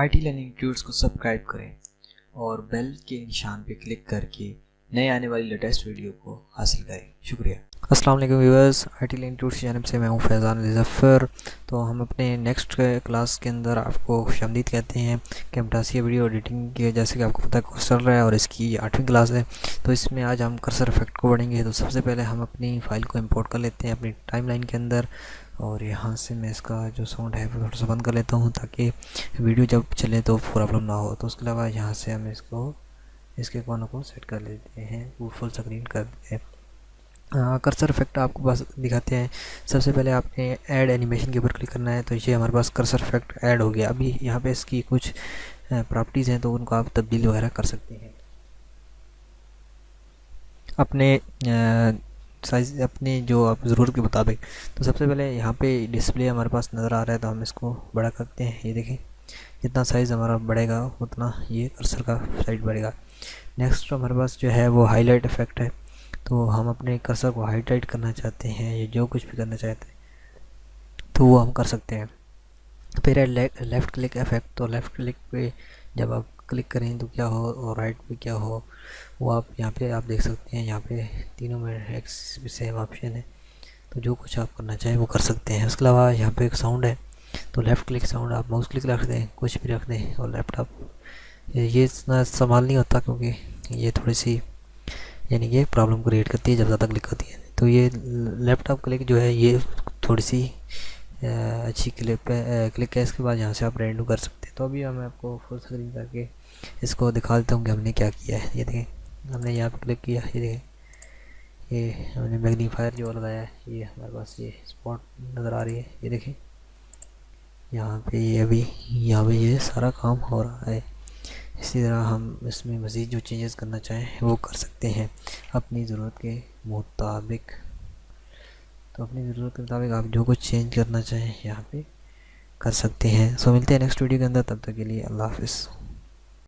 IT learning tuts को subscribe करें और बेल के निशान पर क्लिक करके नए आने वाली लेटेस्ट वीडियो को हासिल करें। शुक्रिया। अस्सलाम वालेकुम व्यूअर्स, आईटी लर्निंग ट्यूट्स की जानिब से मैं हूं फैज़ान ज़फ़र। तो हम अपने नेक्स्ट क्लास के अंदर आपको खुशामदीद कहते हैं। कैमटासिया वीडियो एडिटिंग के जैसे कि आपको पता है कोर्स चल रहा है और इसकी 8वीं क्लास है। तो इसमें आज हम कर्सर इफेक्ट को पढ़ेंगे। तो सबसे पहले हम अपनी फ़ाइल को इंपोर्ट कर लेते हैं अपनी टाइमलाइन के अंदर, और यहाँ से मैं इसका जो साउंड है वो थोड़ा सा बंद कर लेता हूँ ताकि वीडियो जब चले तो प्रॉब्लम ना हो। तो उसके अलावा यहाँ से हम इसके कोनों को सेट कर लेते हैं, वो फुल स्क्रीन कर देते हैं। कर्सर इफेक्ट आपको बस दिखाते हैं। सबसे पहले आपने ऐड एनिमेशन के ऊपर क्लिक करना है। तो ये हमारे पास कर्सर इफेक्ट ऐड हो गया। अभी यहाँ पे इसकी कुछ प्रॉपर्टीज़ हैं तो उनको आप तब्दील वगैरह कर सकते हैं अपने साइज़, अपने जो आप ज़रूरत के मुताबिक। तो सबसे पहले यहाँ पे डिस्प्ले हमारे पास नज़र आ रहा है तो हम इसको बड़ा करते हैं। ये देखें, जितना साइज़ हमारा बढ़ेगा उतना ये कर्सर का साइज बढ़ेगा। नेक्स्ट हमारे पास जो है वो हाईलाइट इफेक्ट है। तो हम अपने कर्सर को हाईलाइट करना चाहते हैं या जो कुछ भी करना चाहते हैं तो वो हम कर सकते हैं। फिर है लेफ़्ट क्लिक इफेक्ट। तो लेफ़्ट क्लिक पे जब आप क्लिक करें तो क्या हो और राइट पे क्या हो वो आप यहाँ पे आप देख सकते हैं। यहाँ पे तीनों में एक सेम ऑप्शन है, तो जो कुछ आप करना चाहें वो कर सकते हैं। उसके अलावा यहाँ पे एक साउंड है, तो लेफ़्ट क्लिक साउंड आप माउस क्लिक रख दें, कुछ भी रख दें। और लैपटॉप ये इतना संभाल नहीं होता क्योंकि ये थोड़ी सी यानी कि प्रॉब्लम क्रिएट करती है जब ज़्यादा क्लिक होती है। तो ये लैपटॉप क्लिक जो है ये थोड़ी सी अच्छी क्लिक है। इसके बाद यहाँ से आप रेंडू कर सकते हैं। तो अभी मैं आपको फुल स्क्रीन करके इसको दिखा देता हूँ कि हमने क्या किया है। ये देखें, हमने यहाँ पे क्लिक किया, ये देखें, ये हमने मैग्नीफायर जो लगाया है, ये हमारे पास ये स्पॉट नज़र आ रही है। ये देखें यहाँ पे ये अभी यहाँ पे ये सारा काम हो रहा है। इसी तरह हम इसमें मज़ीद जो चेंजेस करना चाहें वो कर सकते हैं अपनी ज़रूरत के मुताबिक। तो अपनी ज़रूरत के मुताबिक आप जो कुछ चेंज करना चाहें यहाँ पे कर सकते हैं। सो मिलते हैं नेक्स्ट वीडियो के अंदर, तब तक के लिए अल्लाह हाफ़िज़।